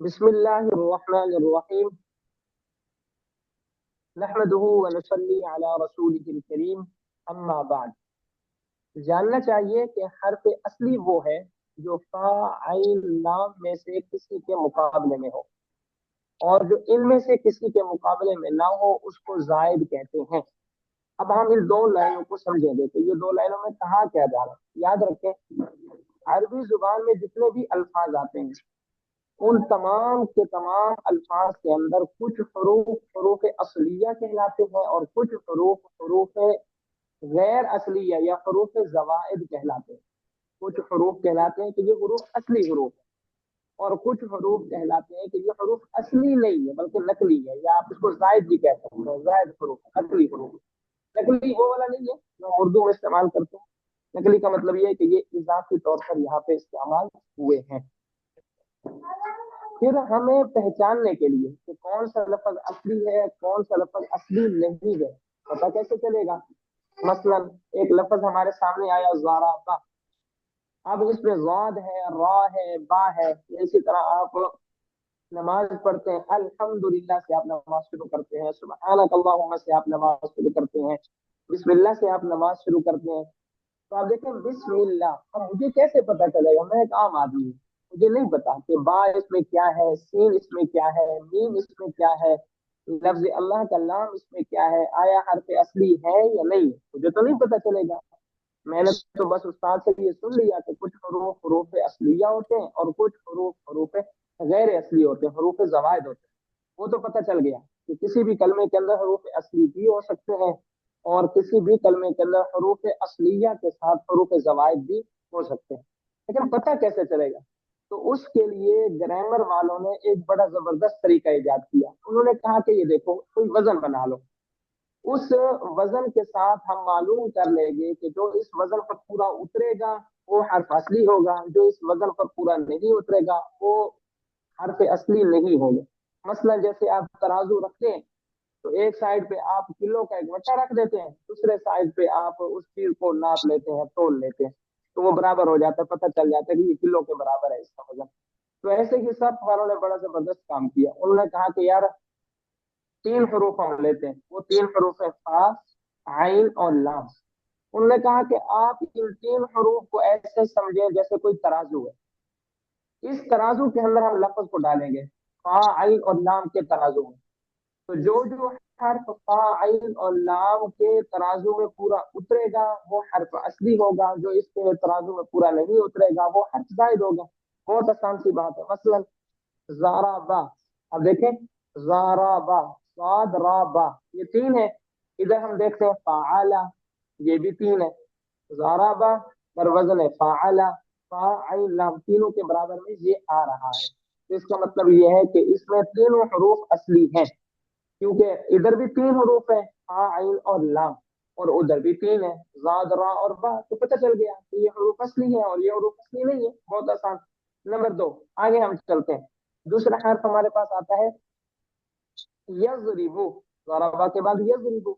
बिस्मिल्लाहिर्रहमानिर्रहीम नहमदुहु व नसल्ली अला रसूलिहिल करीम अम्मा बाद। जानना चाहिए कि हर्फ असली वो है जो फा आइन लाम में से किसी के मुकाबले में हो, और जो इनमें से किसी के मुकाबले में ना हो उसको जायद कहते हैं। अब हम इन दो लाइनों को समझेंगे तो ये दो लाइनों में कहा क्या जा रहा है। याद रखें, अरबी जुबान में जितने भी अल्फाज आते हैं उन तमाम के तमाम अल्फाज के अंदर कुछ हरूफ हरूफ असलिया कहलाते हैं और कुछ हरूफ हरूफ गैर असलिया या हरूफ जवाइद कहलाते हैं। कुछ हरूफ कहलाते हैं कि ये हरूफ असली हरूफ है, और कुछ हरूफ कहलाते हैं कि ये हरूफ असली नहीं है बल्कि नकली है, या आप इसको जायद भी कह सकते हैं। जायद हरूफ, असली हरूफ। नकली वो वाला नहीं है जो उर्दू में इस्तेमाल करते हैं। नकली का मतलब ये है कि ये इजाफी तौर पर यहाँ पे इस्तेमाल हुए हैं। फिर हमें पहचानने के लिए कि कौन सा लफ्ज असली है कौन सा लफ्ज असली नहीं है पता कैसे चलेगा। मसलन एक लफ्ज हमारे सामने आया ज़ाराबा। अब इसमें ज़ाद है, रा है, बा है। इसी तरह आप नमाज पढ़ते हैं, अल्हम्दुलिल्लाह से आप नमाज शुरू करते हैं, सुब्हानक अल्लाहुम्मा से आप नमाज शुरू करते हैं, बिस्मिल्लाह से आप नमाज शुरू करते हैं। तो आप देखें बिस्मिल्लाह, अब मुझे कैसे पता चलेगा? मैं एक आम आदमी हूँ, मुझे नहीं पता कि बा इसमें क्या है, सीन इसमें क्या है, मीम इसमें क्या है, लफ्ज अल्लाह का लाम इसमें क्या है, आया हर्फ असली है या नहीं, मुझे तो नहीं पता चलेगा। मैंने तो बस उस्ताद से ये सुन लिया कि कुछ हरूफ हरूफ असलिया होते हैं और कुछ हरूफ हरूफ गैर असली होते हैं, हरूफ जवायद होते हैं। वो तो पता चल गया कि किसी भी कलमे के अंदर हरूफ असली भी हो सकते हैं और किसी भी कलमे के अंदर हरूफ असलिया के साथ हरूफ जवायद भी हो सकते हैं। लेकिन पता कैसे चलेगा? तो उसके लिए ग्रामर वालों ने एक बड़ा जबरदस्त तरीका इजाद किया। उन्होंने कहा कि ये देखो, कोई वजन बना लो, उस वजन के साथ हम मालूम कर लेंगे कि जो इस वजन पर पूरा उतरेगा वो हर्फ असली होगा, जो इस वजन पर पूरा नहीं उतरेगा वो हर्फ असली नहीं होगा। मसलन जैसे आप तराजू रखते हैं तो एक साइड पे आप किलो का एक वट्टा रख देते हैं, दूसरे साइड पे आप उस चीज को नाप लेते हैं, तोल लेते हैं, तो वो बराबर हो जाता है, पता चल जाता है कि ये किलो के बराबर है इसका वजन। तो ऐसे ही सब वालों ने बड़ा जबरदस्त काम किया। उन्होंने कहा कि यार तीन हरूफ हम लेते हैं, वो तीन हरूफ है फा, आइन और लाम। उन्होंने कहा कि आप इन तीन हरूफ को ऐसे समझे जैसे कोई तराजू है। इस तराजू के अंदर हम लफ्ज को डालेंगे फा, आइन और लाम के तराजू में। तो जो जो हर्फ फा, आइन और लाम के तराजू में पूरा उतरेगा वो हर्फ असली होगा, जो इसके तराजू में पूरा नहीं उतरेगा वो हर्फ जायद होगा। बहुत आसान सी बात है। मसलन ज़ाराबा, अब देखें ज़ाराबा, स्वाद राबा, ये तीन है। इधर हम देखते हैं फ़ाआला, ये भी तीन है। ज़ाराबा पर वजन है फ़ाआला, फ़ाइल लाम, तीनों के बराबर में ये आ रहा है। तो इसका मतलब ये है कि इसमें तीनों हरूफ असली हैं, क्योंकि इधर भी तीन हरूफ है फ़ाइल और लाम, और उधर भी तीन है ज़ाद रा और बा। तो पता चल गया कि ये हरूफ असली है और ये हरूफ असली नहीं है। बहुत आसान। नंबर दो, आगे हम चलते हैं। दूसरा हर्फ हमारे पास आता है यज़रिबु। ज़राबा के बाद यज़रिबु,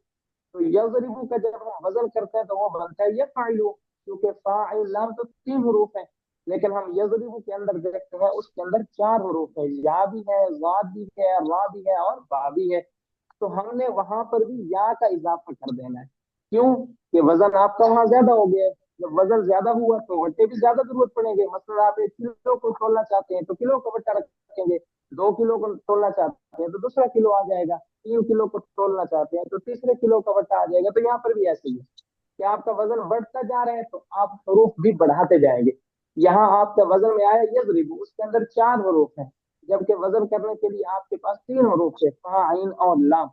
तो यज़रिबु का जब हम वजन करते हैं तो वो बनता है यफ़अलु, क्योंकि फ़ाइल लाम तो तीन हरूफ है। लेकिन हम यज़रिबु के अंदर देखते हैं उसके अंदर चार हरूफ है, या भी है, ज़ाद भी है, रा भी है और बा भी है। तो हमने वहां पर भी या का इजाफा कर देना है। क्यों? कि वजन आपका वहां ज्यादा हो गया है। जब वजन ज्यादा हुआ तो वट्टे भी ज्यादा जरूरत पड़ेंगे। मतलब आप 1 किलो को तोलना चाहते हैं तो किलो का वट्टा रखेंगे, 2 किलो को तोलना चाहते हैं तो दूसरा किलो आ जाएगा, 3 किलो को तोलना चाहते हैं तो तीसरे किलो का वट्टा आ जाएगा। तो यहाँ पर भी ऐसे ही है कि आपका वजन बढ़ता जा रहा है तो आप हरूफ भी बढ़ाते जाएंगे। यहाँ आपका वजन में आया यजरिबु, उसके अंदर चार हरूफ है, जबकि वजन करने के लिए आपके पास तीन हरूफ है फा, आइन और लाम।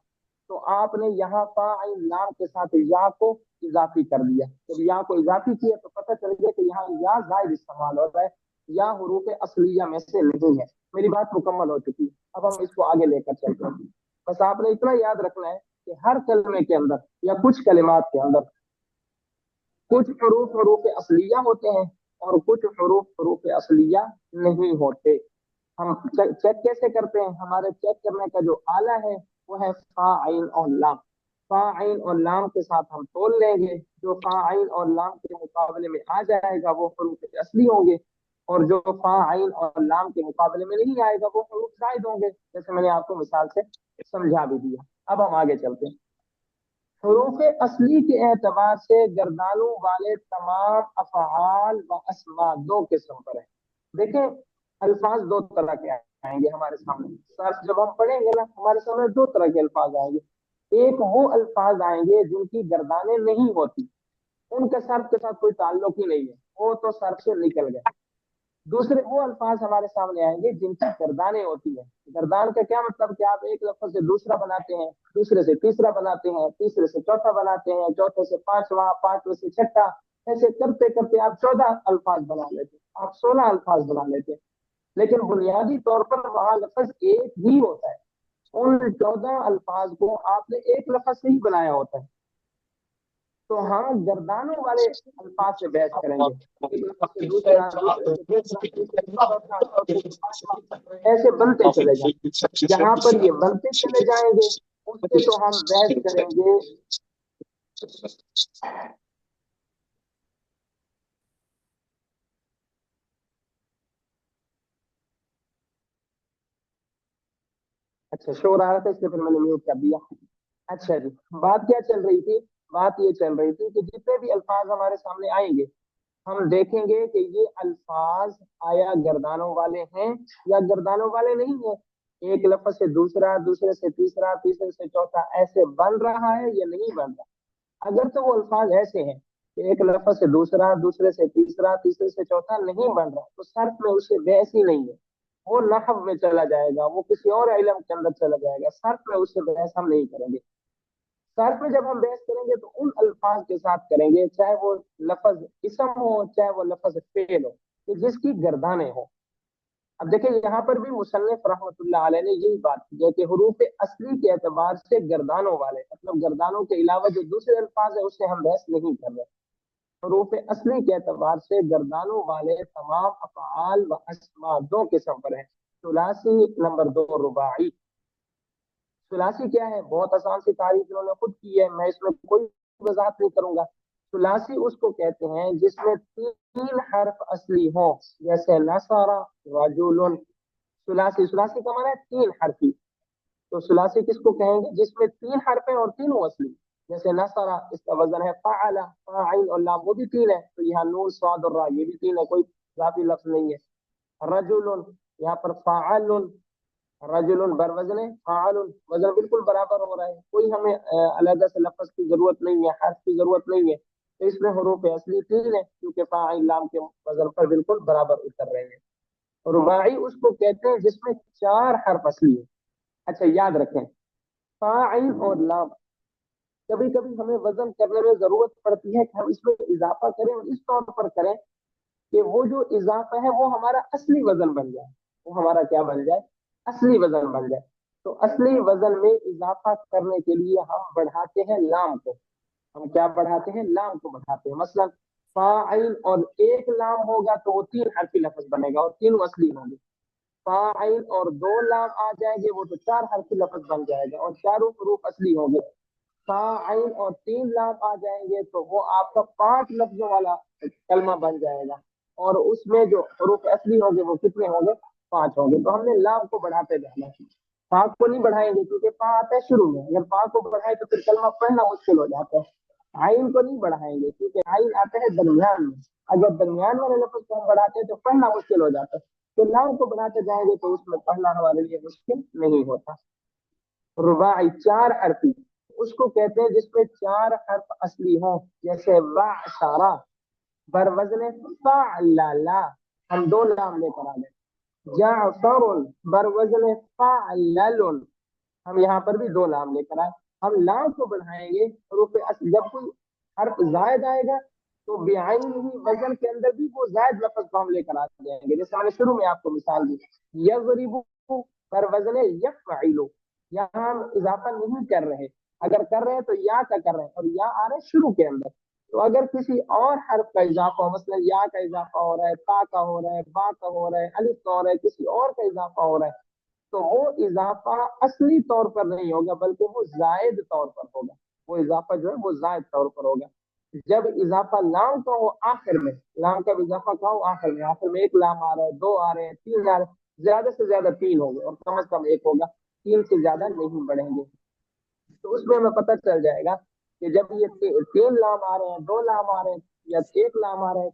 तो आपने यहाँ फा, आइन, लाम के साथ या को इजाफी कर दिया। जब या को इजाफी किया तो पता चल गया कि यहाँ या जायद इस्तेमाल हो रहा है, या हरूफ असलिया में से नहीं है। मेरी बात मुकम्मल हो चुकी है, अब हम इसको आगे लेकर चलते हैं। बस आपने इतना याद रखना है कि हर कलमे के अंदर या कुछ कलिमात के अंदर कुछ हरूफ हरूफ असलिया होते हैं और कुछ हरूफ हरूफ असलिया नहीं होते। हम चेक कैसे करते हैं? हमारे चेक करने का जो आला है वो है फा, आइन और लाम। फा, आइन और लाम के साथ हम तोल लेंगे, जो फा, आइन और लाम के मुकाबले में आ जाएगा वो हरूफ असली होंगे। और जो फा आइन और लाम के मुकाबले में नहीं आएगा वो हरूफ जायद होंगे, जैसे मैंने आपको मिसाल से समझा भी दिया। अब हम आगे चलते हैं। हरूफ असली के एतबार से गर्दानों वाले तमाम अफ़आल व अस्मा दो किस्म पर है। देखें, अल्फाज दो तरह के आएंगे हमारे सामने। सर्फ जब हम पढ़ेंगे ना, हमारे सामने दो तरह के अल्फाज आएंगे। एक वो अल्फाज आएंगे जिनकी गर्दानें नहीं होती, उनका सर्फ के साथ कोई ताल्लुक ही नहीं है, वो तो सर्फ से निकल गए। दूसरे वो अल्फाज हमारे सामने आएंगे जिनकी गर्दानें होती है। गर्दान का क्या मतलब कि आप एक लफ्ज से दूसरा बनाते हैं, दूसरे से तीसरा बनाते हैं, तीसरे से चौथा बनाते हैं, चौथे से पांचवा, पांचवे से छठा, ऐसे करते करते आप 14 अल्फाज बना लेते हैं, आप 16 अल्फाज बना लेते हैं। लेकिन बुनियादी तौर पर वहां लफ्ज एक ही होता है। उन 14 अल्फाज को आपने एक लफ्ज से ही बनाया होता है। तो हम गर्दानों वाले अल्फाज से बहस करेंगे, एक लफ्ज से दूसरा, दूसरे से तीसरा, तीसरे से चौथा, चौथे से पांचवा, ऐसे बनते चले जाएंगे। जहां पर ये बनते चले जाएंगे उससे तो हम बहस करेंगे। अच्छा, शोर आ रहा था इसलिए फिर मैंने म्यूट कर दिया। अच्छा जी, बात क्या चल रही थी? बात ये चल रही थी कि जितने भी अल्फाज हमारे सामने आएंगे, हम देखेंगे कि ये अल्फाज आया गर्दानों वाले हैं या गर्दानों वाले नहीं है। एक लफ्ज से दूसरा, दूसरे से तीसरा, तीसरे से चौथा ऐसे बन रहा है या नहीं बन रहा। अगर तो वो अल्फाज ऐसे हैं कि एक लफ्ज से दूसरा, दूसरे से तीसरा, तीसरे से चौथा नहीं बन रहा, तो सर्फ में उससे बहस ही नहीं है। वो नहव में चला जाएगा, वो किसी और इल्म के अंदर चला जाएगा, सर्फ में उससे बहस हम नहीं करेंगे। सर्फ में जब हम बहस करेंगे तो उन अल्फाज के साथ करेंगे, चाहे वो लफज इसम हो, चाहे वो लफज फेल हो, कि जिसकी गर्दानें हो। अब देखिए, यहाँ पर भी मुसन्निफ रहमतुल्लाह अलैह ने यही बात की है कि हरूफ असली के एतबार से गर्दानों वाले, मतलब गर्दानों के अलावा जो दूसरे अल्फाज है उससे हम बहस नहीं कर रहे। हरूफ असली के एतबार से गर्दानों वाले तमाम अफ़आल व अस्मा दो किस्म पर है। सुलासी, नंबर दो रुबाई। सुलासी क्या है? बहुत आसान सी तारीफ इन्होंने खुद की है, मैं इसमें कोई वजाहत नहीं करूंगा। सुलासी उसको कहते हैं जिसमें तीन हर्फ असली हो, जैसे नसारा, रजुलन। सुलासी, सुलासी का माना है तीन हरफी। तो सुलासी किसको कहेंगे? जिसमें तीन हरफ है और तीनों असली। जैसे नसारा, इसका वजन है फाअला, फाइल और लाम, वो भी तीन है, तो यहाँ नून स्वाद और रा, ये भी तीन है, कोई इजाफी लफ्ज नहीं है। रजुलन, यहाँ पर फाअलुन, रजुलन बर वजन है फाअलुन, वजन बिल्कुल बराबर हो रहा है, कोई हमें अलग से लफ्ज की जरूरत नहीं है, हर्फ की जरूरत नहीं है। तो इसमें हरूफ असली तीन है, क्योंकि फाइल लाम के वजन पर बिल्कुल बराबर उतर रहे हैं। रुबाई उसको कहते हैं जिसमें चार हर्फ असली है। अच्छा, याद रखें, फाइल और लाम कभी कभी हमें वजन करने में जरूरत पड़ती है कि हम इसमें इजाफा करें, और इस तौर पर करें कि वो जो इजाफा है वो हमारा असली वजन बन जाए। वो हमारा क्या बन जाए? असली वजन बन जाए। तो असली वजन में इजाफा करने के लिए हम बढ़ाते हैं लाम को। हम क्या बढ़ाते हैं? लाम को बढ़ाते हैं। मसलन फाइल और एक लाम होगा तो वो तीन हरफी लफ्ज बनेगा और तीनों असली होंगे। फाइल और दो लाम आ जाएंगे, वो तो चार हरफी लफ्ज बन जाएगा और चारों हरूफ असली होंगे। फाइल और तीन लाम आ जाएंगे तो वो आपका पांच लफ्जों वाला कलमा बन जाएगा, और उसमें जो हरूफ असली होंगे वो कितने होंगे? पांच होंगे। तो हमने लाम को बढ़ाते जाना है, फा को नहीं बढ़ाएंगे क्योंकि फा आता है शुरू में, अगर फा को बढ़ाए तो फिर कलमा पढ़ना मुश्किल हो जाता है। आइन को नहीं बढ़ाएंगे क्योंकि आइन आता है दरमियान में, अगर दरमियान वाले लफ्ज को हम बढ़ाते हैं तो पढ़ना मुश्किल हो जाता है। तो लाम को बढ़ाते जाएंगे तो उसमें पढ़ना हमारे लिए मुश्किल नहीं होता। रुबाई चार हरफी उसको कहते हैं जिसमें चार हर्फ असली हो, जैसे वाशारा, बर वजन फाअला, हम दो लाम लेकर आ गए। जाफरुन, बर वजन फाअलुन, हम यहाँ पर भी दो लाम लेकर आए। हम लाम को बढ़ाएंगे, जब कोई हर्फ जायद आएगा तो बेआइन ही वजन के अंदर भी वो जायद लफ्ज को हम लेकर आ जाएंगे। जैसे मैंने शुरू में आपको मिसाल दी, यजरिबु पर वजन यफइलु, यहाँ हम इजाफा नहीं कर रहे, अगर कर रहे हैं तो या का कर रहे हैं, और या आ रहे हैं शुरू के अंदर। तो अगर किसी और हर्फ का इजाफा हो, मतलब या का इजाफा हो रहा है, ता का हो रहा है, बा का हो रहा है, अलिफ का हो रहा है, किसी और का इजाफा हो रहा है, तो वो इजाफा असली तौर पर नहीं होगा बल्कि वो जायद तौर पर होगा। वो इजाफा जो है वो जायद तौर पर होगा। जब इजाफा लाम का हो आखिर में, लाम का इजाफा का हो आखिर में एक लाम आ रहा है, दो आ रहे हैं, तीन आ रहे हैं, ज्यादा से ज्यादा तीन होंगे और कम से कम एक होगा, तीन से ज्यादा नहीं बढ़ेंगे। तो उसमें हमें पता चल जाएगा कि जब ये तीन लाम आ रहे हैं, दो लाम आ रहे हैं या एक लाम आ रहे हैं,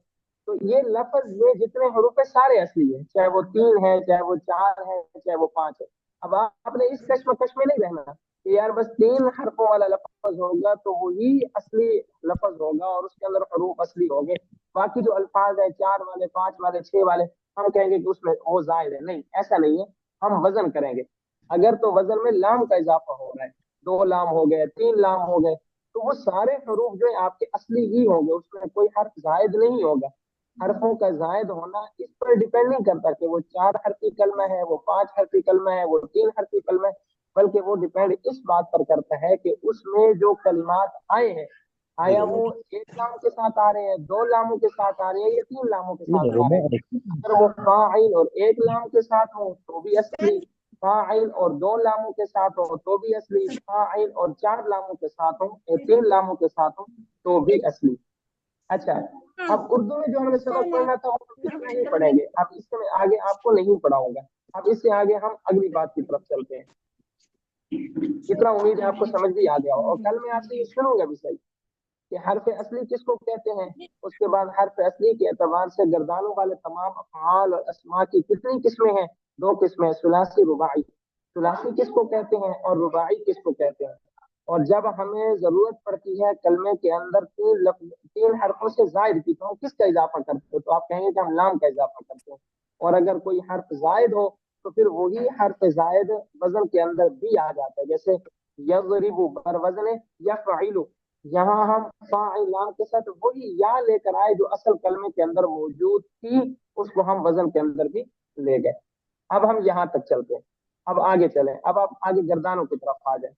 तो ये लफ्ज में जितने हरूफ है सारे असली है, चाहे वो तीन है, चाहे वो चार है, चाहे वो पांच है। अब आपने इस कश्मकश में नहीं रहना कि यार बस तीन हरफों वाला लफ्ज होगा तो वही असली लफ्ज होगा और उसके अंदर हरूफ असली होंगे, बाकी जो अल्फाज है चार वाले, पांच वाले, छह वाले, हम कहेंगे कि उसमें वो जायद है। नहीं, ऐसा नहीं है। हम वजन करेंगे, अगर तो वजन में लाम का इजाफा हो रहा है, दो लाम हो गए, तीन लाम हो गए, तो वो सारे हरूफ जो है आपके असली ही होंगे, उसमें कोई हर्फ जायद नहीं होगा। हरफों का जायद होना इस पर डिपेंड नहीं करता कि वो चार हरफी कलमा है, वो पांच हरफी कलमा है, वो तीन हरफी कलमा है, बल्कि वो डिपेंड इस बात पर करता है कि उसमें जो कलिमात आए हैं, आया वो एक लाम के साथ आ रहे हैं, दो लामों के साथ आ रहे हैं या तीन लामों के साथ आ रहे हैं। अगर वो फाइल और एक लाम के साथ हो तो भी असली, फाइल और दो लामों के साथ हो तो भी असली, फाइल और चार लामों के साथ हो या तीन लामों के साथ हो तो भी असली। अच्छा, अब उर्दू में जो हमें सबक पढ़ना था वो इतना ही पढ़ेंगे, अब इससे आगे आपको नहीं पढ़ाऊंगा। अब इससे आगे हम अगली बात की तरफ चलते हैं। इतना उम्मीद है आपको समझ भी आ गया हो, और कल मैं आपसे ये सुनूंगा भी सही कि हर्फ असली किसको कहते हैं। उसके बाद हर्फ असली के एतबार से गर्दानों वाले तमाम अफ़आल और अस्मा की कितनी किस्में हैं? दो किस्में, सुलासी रुबाई। सुलासी किसको कहते हैं और रुबाई किसको कहते हैं? और जब हमें जरूरत पड़ती है कलमे के अंदर तीन हरफों से जायद की, तो हम किसका इजाफा करते हो? तो आप कहेंगे कि हम लाम का इजाफा करते हैं। और अगर कोई हर्फ जायद हो तो फिर वही हर्फ जायद वजन के अंदर भी आ जाता है, जैसे यज़रिबु बर वजन यफ़इलु। यहाँ हम फाइल लाम के साथ वही या लेकर आए जो असल कलमे के अंदर मौजूद थी, उसको हम वजन के अंदर भी ले गए। अब हम यहाँ तक चलते हैं, अब आगे चलें, अब आप आगे गर्दानों की तरफ आ जाए।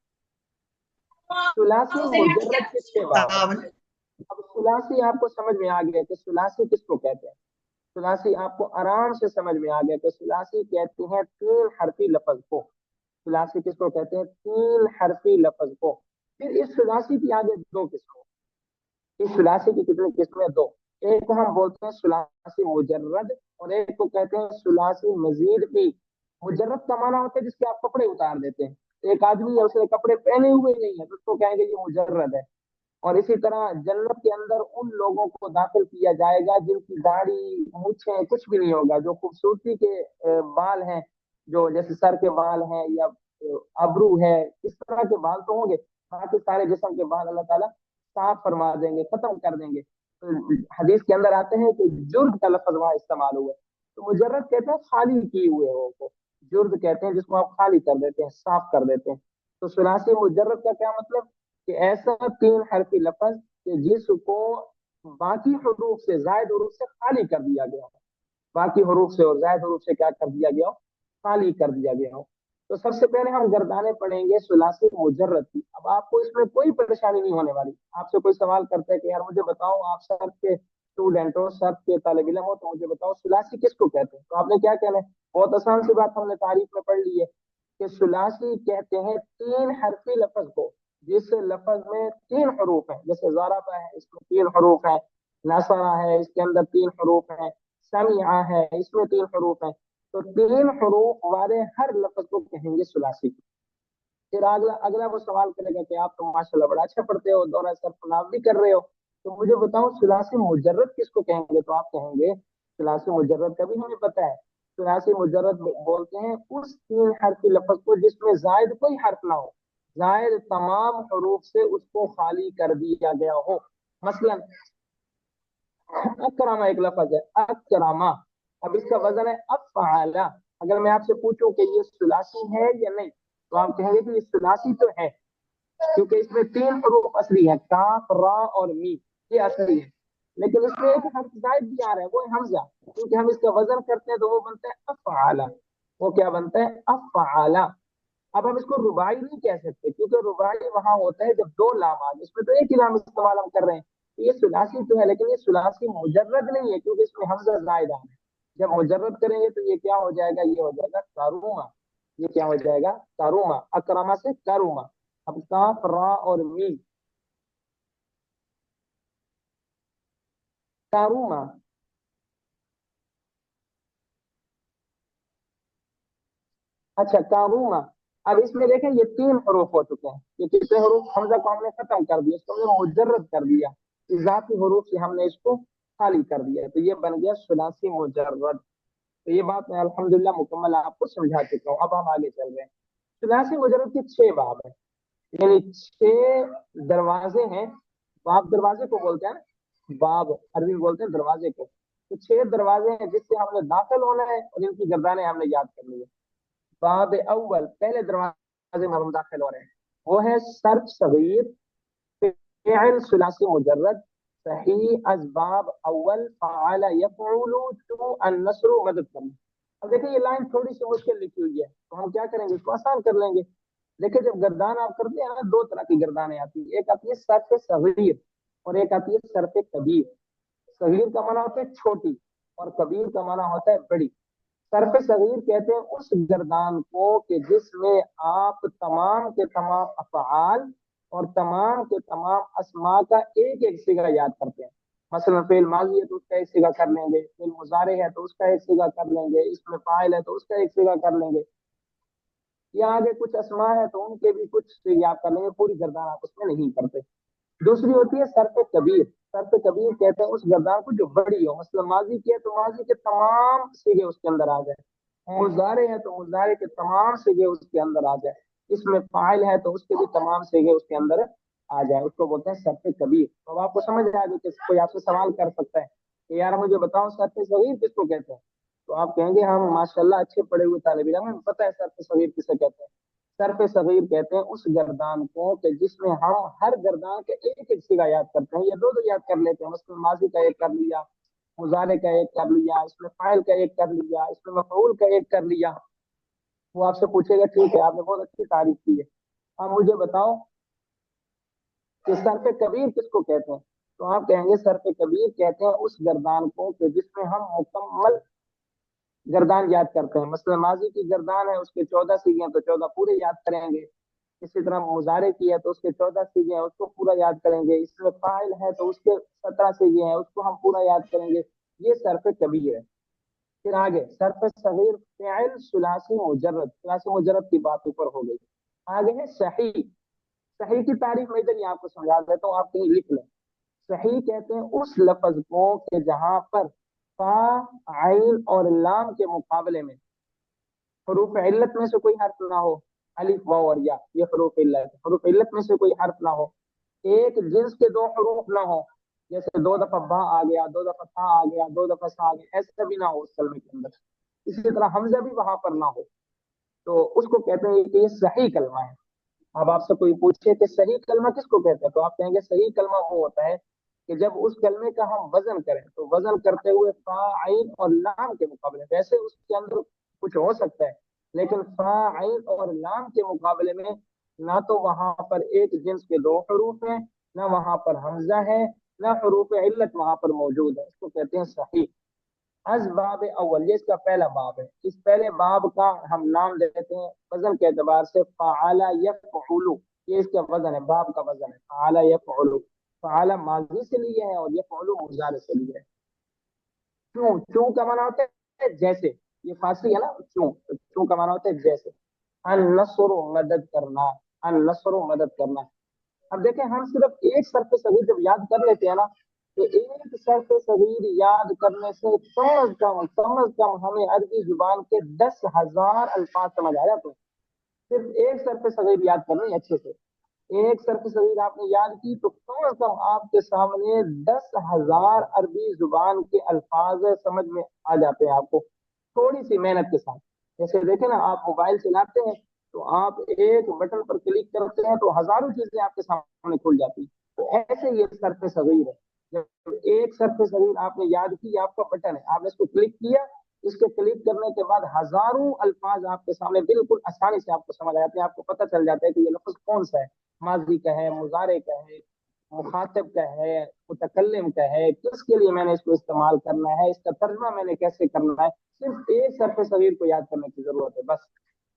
सुलासी मुजर्रद किसके बाद? अब सुलासी आपको समझ में आ गया कि सुलासी किसको कहते हैं। सुलासी आपको आराम से समझ में आ गया कि सुलासी कहते हैं तीन हरफी लफज को। सुलासी किसको कहते हैं? तीन हरफी लफज को। फिर इस सुलासी की आगे दो किस्में। इस सुलासी की कितनी किस्में? दो। एक को हम बोलते हैं सुलासी मुजर्रद और एक को कहते हैं सुलासी मजीद भी। मुजर्रद का माना होता है जिसके आप कपड़े उतार देते हैं। एक आदमी है, उसने कपड़े पहने हुए नहीं है तो उसको कहेंगे ये मुजर्रद है। और इसी तरह जन्नत के अंदर उन लोगों को दाखिल किया जाएगा जिनकी दाढ़ी मूछें कुछ भी नहीं होगा, जो खूबसूरती के बाल हैं, जो जैसे सर के बाल हैं या अबरू है, इस तरह के बाल तो होंगे, बाकी सारे जिस्म के बाल अल्लाह ताला साफ फरमा देंगे, खत्म कर देंगे। तो हदीस के अंदर आते हैं कि जुर्द का लफ्ज वहां इस्तेमाल हुआ है। तो मुजर्रद कहते हैं खाली किए हुए हो को, जुर्द कहते हैं जिसको आप खाली कर देते हैं, साफ कर देते हैं। तो सुलासी मुजर्रद का क्या मतलब? कि ऐसा तीन हरफी लफ्ज कि जिसको बाकी हरूफ से, जायद हरूफ से खाली कर दिया गया हो, बाकी हरूफ से और जायद हरूफ से क्या कर दिया गया हो? खाली कर दिया गया हो। तो सबसे पहले हम गर्दाने पढ़ेंगे सुलासी मुजर्रद की। अब आपको इसमें कोई परेशानी नहीं होने वाली। आपसे कोई सवाल करता है कि यार मुझे बताओ, आप सर के स्टूडेंट हो, सर के तालिब इल्म हो, तो मुझे बताओ सुलासी किसको कहते हैं? तो आपने क्या कहना है? बहुत आसान सी बात हमने तारीफ में पढ़ ली है कि सुलासी कहते हैं तीन हरफी लफ्ज को, जिस लफ्ज में तीन हरूफ है। जैसे ज़राबा है, इसमें तीन हरूफ है, नसरा है, इसके अंदर तीन हरूफ है, समिया है, इसमें तीन हरूफ है। तो तीन हरूफ वाले हर लफ्ज को कहेंगे सुलासी। फिर अगला अगला वो सवाल करेगा कि आप तो माशाल्लाह बड़ा अच्छा पढ़ते हो, दौरा सरफ नाफ भी कर रहे हो, तो मुझे बताओ सुलासी मुजर्रद किसको कहेंगे? तो आप कहेंगे सुलासी मुजर्रद का भी हमें पता है। सुलासी मुजर्रद बोलते हैं उस तीन हरफी लफ्ज को जिसमें जायद कोई हर्फ ना हो, जायद तमाम हरूफ से उसको खाली कर दिया गया हो। मसलन अकरामा एक लफ्ज है, अकरामा। अब इसका वजन है अफ़अला। अगर मैं आपसे पूछूं कि ये सुलासी है या नहीं, तो आप कहेंगे कि ये सुलासी तो है, क्योंकि इसमें तीन हरूफ असली है, काफ, रा और मी, ये असली है। लेकिन इसमें एक हर्फ जायद भी आ रहा है, वो है हमजा। क्योंकि हम इसका वजन करते हैं तो वो बनता है अफ़अला। वो क्या बनता है? अफ़अला। अब हम इसको रुबाई नहीं कह सकते, क्योंकि रुबाई वहां होता है जब दो लाम आ जाए, इसमें तो एक ही लाम इस्तेमाल हम कर रहे हैं। तो ये सुलासी तो है, लेकिन ये सुलासी मुजर्रद नहीं है, क्योंकि इसमें हमजा जायद आ रहा है। जब मुजर्रद करेंगे तो ये क्या हो जाएगा? ये हो जाएगा कारूमा। ये क्या हो जाएगा? कारूमा। अकरमा से कारूमा। अब काफ, रा और मीम। कारूमा। अच्छा कारूमा। अब इसमें देखें ये 3 हरूफ हो चुके हैं। ये कितने हरूफ, हमजा को हमने खत्म कर दिया, इसको हमने मुजर्रद कर दिया, इजाफी हरूफ से हमने इसको खाली कर दिया, तो ये बन गया सुलासी मुजर्रद। तो ये बात मैं अल्हम्दुलिल्लाह मुकम्मल आपको समझा चुका हूँ। अब हम आगे चल रहे हैं। सुलासी मुजर्रद की 6 बाब है, यानी 6 दरवाजे हैं। बाब दरवाजे को बोलते हैं ना, बाब अरबी में बोलते हैं दरवाजे को। तो 6 दरवाजे हैं जिससे हमने दाखिल होना है और इनकी गर्दानें हमने याद करनी है। बाब अव्वल, पहले दरवाजे में हम दाखिल हो रहे हैं, वो है सर्फ सगीर, फ़िअल सुलासी मुजर्रद, सही असबाब अव्वल फ़अल यफ़उलु तु अन्नस्र मदद करना। अब देखिए ये लाइन थोड़ी सी मुश्किल लिखी हुई है, तो हम क्या करेंगे, इसको आसान कर लेंगे। देखिए जब गर्दान आप करते हैं ना, 2 तरह की गर्दानें आती है, एक आती है सर्फ सगीर और एक आती है सर्फ कबीर। सगीर का माना होता है छोटी और कबीर का माना होता है बड़ी। सर्फ सगीर कहते हैं उस गर्दान को कि जिसमें आप तमाम के तमाम अफ़आल और तमाम के तमाम अस्मा का एक एक सिगा याद करते हैं। मसलन फेल माजी है तो उसका एक सिगा कर लेंगे, फेल मुजारे है तो उसका एक सिगा कर लेंगे, इसमें फाइल है तो उसका एक सिगा कर लेंगे, या आगे कुछ अस्मा है तो उनके भी कुछ सिगे आप कर लेंगे, पूरी गर्दान आप उसमें नहीं करते। दूसरी होती है सर्फ कबीर। सर्फ कबीर कहते हैं उस गर्दान को जो बड़ी हो, मतलब माजी की है तो माजी के तमाम सीगे उसके अंदर आ जाए, मुजारे है तो मुजारे के तमाम सीगे उसके अंदर आ जाए, इसमें फाइल है तो उसके भी तमाम सीगे उसके अंदर आ जाए, उसको बोलते हैं सर्फ कबीर। तो अब आपको समझ आ गई कि कोई आपसे सवाल कर सकता है कि यार मुझे बताओ सर्फ सगीर किसको कहते हैं, तो आप कहेंगे हम माशाल्लाह अच्छे पढ़े हुए तालिब इल्म हैं, पता है सर्फ सगीर किसे कहते हैं। सर्फ सगीर कहते हैं उस गर्दान को कि जिसमें हम हर गर्दान के एक एक सिगा याद करते हैं, या दो दो याद कर लेते हैं, मतलब माजी का एक कर लिया, मुजारे का एक कर लिया, इसमें फाइल का एक कर लिया, इसमें मफऊल का एक कर लिया। वो आपसे पूछेगा ठीक है आपने बहुत अच्छी तारीफ की है, अब मुझे बताओ कि सर्फ कबीर किसको कहते हैं, तो आप कहेंगे सर्फ कबीर कहते हैं उस गर्दान को कि जिसमें हम मुकम्मल गर्दान याद करते हैं। मतलब माजी की गर्दान है उसके 14 सीगे हैं तो 14 पूरे याद करेंगे, इसी तरह मुजारे की है तो उसके 14 सीगे हैं उसको पूरा याद करेंगे, इसमें फाइल है तो उसके 17 सीगे हैं उसको हम पूरा याद करेंगे। ये सर्फ कबीर है। फिर आगे सर्फ सगीर फ़िअल सुलासी मुजर्रद, सुलासी मुजर्रद की बात ऊपर हो गई। आगे है सही। सही की तारीफ मैं इधर ही आपको समझा देता हूँ, आप कहीं लिख लें। सही कहते हैं उस लफ्ज को कि जहां पर फा, आइन और लाम के मुकाबले में हरूफ इल्लत में से कोई हर्फ ना हो, अलिफ वाव और या, ये हरूफ इल्लत है, हरूफ इल्लत में से कोई हर्फ ना हो, एक जिन्स के 2 हरूफ ना हो, जैसे 2 दफा बा आ गया, 2 दफा था आ गया, 2 दफा सा आ गया, ऐसा भी ना हो उस कलमे के अंदर, इसी तरह हमजा भी वहां पर ना हो, तो उसको कहते हैं कि ये सही कलमा है। अब आपसे कोई पूछे कि सही कलमा किसको कहते हैं, तो आप कहेंगे सही कलमा वो होता है कि जब उस कलमे का हम वजन करें, तो वजन करते हुए फा, आइन और लाम के मुकाबले, वैसे उसके अंदर कुछ हो सकता है, लेकिन फा, आइन और लाम के मुकाबले में ना तो वहां पर एक जिन्स के 2 हरूफ हैं, ना वहां पर हमजा है, ना हरूफ इल्लत वहां पर मौजूद है, इसको कहते हैं सही। अज बाब अव्वल, ये इसका पहला बाब है। इस पहले बाब का हम नाम देते हैं वजन के एतबार से फ़अला यफ़उलु, ये इसका वजन है, बाब का वजन है फ़अला यफ़उलु। फ़अला माजी से लिया है और यफ़उलु मुजारे से लिया है। क्यों, क्यों का माना होता है जैसे, ये फारसी है ना, क्यों, तो क्यों का माना होता है जैसे। अन नस्र, मदद करना, अन नस्र मदद करना। अब देखें हम सिर्फ एक सर्फ सगीर जब याद कर लेते हैं ना, तो एक सर्फ सगीर याद करने से कम हमें अरबी जुबान के 10,000 अल्फाज समझ आ जाते हैं। सिर्फ एक सर्फ सगीर याद करनी है अच्छे से, एक सर्फ सगीर आपने याद की तो कम आपके सामने 10,000 अरबी जुबान के अल्फाज समझ में आ जाते हैं आपको, थोड़ी सी मेहनत के साथ। जैसे देखे ना, आप मोबाइल चलाते हैं तो आप एक बटन पर क्लिक करते हैं तो हजारों चीजें आपके सामने खुल जाती हैं, तो ऐसे ये सर्फ सगीर है। जब एक सर्फ सगीर आपने याद की, आपका बटन है, आपने इसको क्लिक किया, इसके क्लिक करने के बाद हजारों अल्फाज आपके सामने बिल्कुल आसानी से आपको समझ आ जाते हैं, आपको पता चल जाता है कि ये लफ्ज कौन सा है, माजी का है, मुजारे का है, मुखातिब का है, मुतकल्लिम का है, किसके लिए मैंने इसको इस्तेमाल करना है, इसका तर्जुमा मैंने कैसे करना है। सिर्फ एक सर्फ सगीर को याद करने की जरूरत है बस।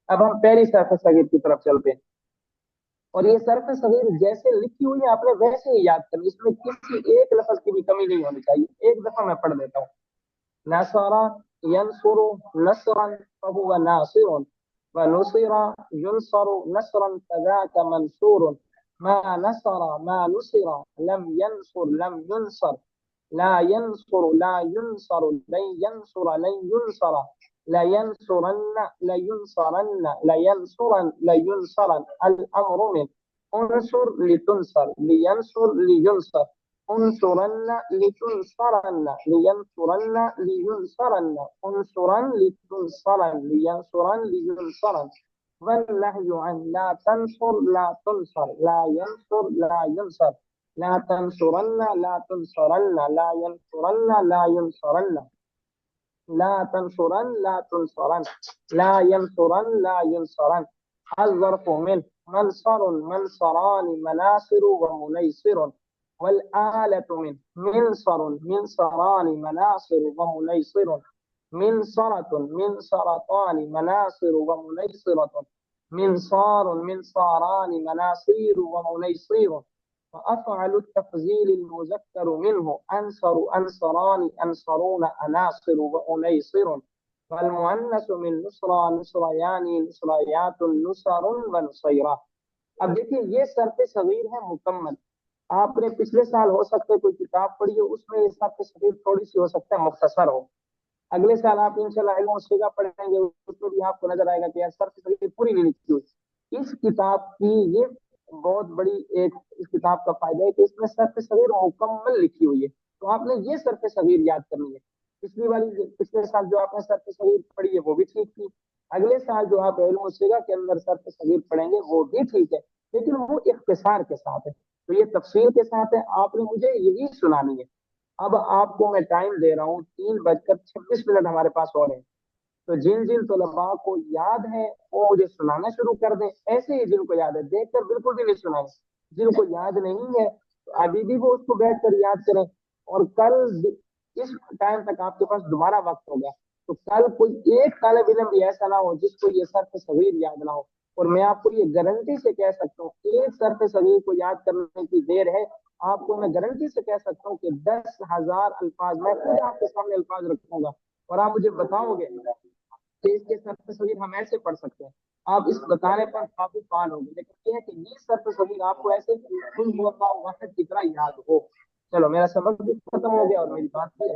अब हम पहली सर्फ सगीर की तरफ चलते हैं, और ये सर्फ सगीर जैसे लिखी हुई है आपने वैसे ही याद करनी, इसमें किसी एक लफ्ज की भी कमी नहीं होनी चाहिए। एक दफा मैं पढ़ देता हूँ। नसरा यंसुरु नसरन फहुव नासिरुन व नुसिरा युनसरु नसरन फज़ाक मंसूरुन मा नसरा मा नुसिरा लम यंसुर लम युनसर ला यंसुर ला युनसर लन यंसुर लन युनसर ला यंसुरन्न ला युनसरन्न ला यंसुरन ला युनसरन अल अम्रु मिन उनसुर लितुनसर लियंसुर लियुनसर انصرن لتنصرن لينصرن لينصرن انصرن لتنصرن لينصرن لينصرن والنهي عن لا تنصر لا تنصر لا ينصر لا ينصر لا تنصرن لا تنصرن لا ينصرن لا ينصرن لا تنصرن لا تنصرن لا ينصرن لا ينصرن الظرف منه منصر منصران مناصر ومنيصر والآلة منه منصر منصران مناصر ومنيصر منصرة منصرتان مناصر ومنيصرة منصار منصاران مناصير ومنيصير وأفعل التفضيل المذكر منه أنصر أنصران أنصرون أناصر وأنيصر والمؤنث من نصرى نصريان نصريات نصر ونصيرة. اب دیکھیں یہ صرف صغیر ہے مکمل. آپ نے پچھلے سال ہو سکتا ہے کوئی کتاب پڑھی ہو، اس میں یہ صرف صغیر تھوڑی سی ہو سکتا ہے مختصر ہو. اگلے سال آپ انشاءاللہ علم الصیغہ پڑھیں گے، اس میں بھی آپ کو نظر آئے گا کہ یار صرف صغیر پوری نہیں لکھی ہوئی. اس کتاب کی یہ بہت بڑی ایک اس کتاب کا فائدہ ہے کہ اس میں صرف صغیر مکمل لکھی ہوئی ہے. تو آپ نے یہ صرف صغیر یاد کرنی ہے. پچھلے سال جو آپ نے صرف صغیر پڑھی ہے وہ بھی ٹھیک تھی. اگلے سال جو آپ علم الصیغہ کے اندر صرف صغیر پڑھیں گے وہ بھی ٹھیک ہے، لیکن وہ اختصار کے ساتھ ہے. تو یہ تفصیل کے ساتھ ہے، آپ نے مجھے یہی سنانی ہے. اب آپ کو میں ٹائم دے رہا ہوں، 3:26 ہمارے پاس ہو رہے ہیں. تو جن جن طلباء کو یاد ہے وہ مجھے سنانا شروع کر دیں. ایسے ہی جن کو یاد ہے دیکھ کر بالکل بھی نہیں سنائیں. جن کو یاد نہیں ہے تو ابھی بھی وہ اس کو بیٹھ کر یاد کریں، اور کل اس ٹائم تک آپ کے پاس دوبارہ وقت ہوگا. تو کل کوئی ایک طالب علم بھی ایسا نہ ہو جس کو یہ صرف صغیر یاد نہ ہو. اور میں آپ کو یہ گارنٹی سے کہہ سکتا ہوں، ایک صرف صغیر کو یاد کرنے کی دیر ہے. آپ کو میں گارنٹی سے کہہ سکتا ہوں کہ 10,000 الفاظ میں خود آپ کے سامنے الفاظ رکھوں گا اور آپ مجھے بتاؤ گے کہ اس کے صرف صغیر ہم ایسے پڑھ سکتے ہیں. آپ اس بتانے پر کافی فعال ہوں گے، لیکن یہ ہے کہ یہ صرف صغیر آپ کو ایسے خود موقع وقت کی طرح یاد ہو. چلو میرا سبق بھی ختم ہو گیا اور میری بات بھی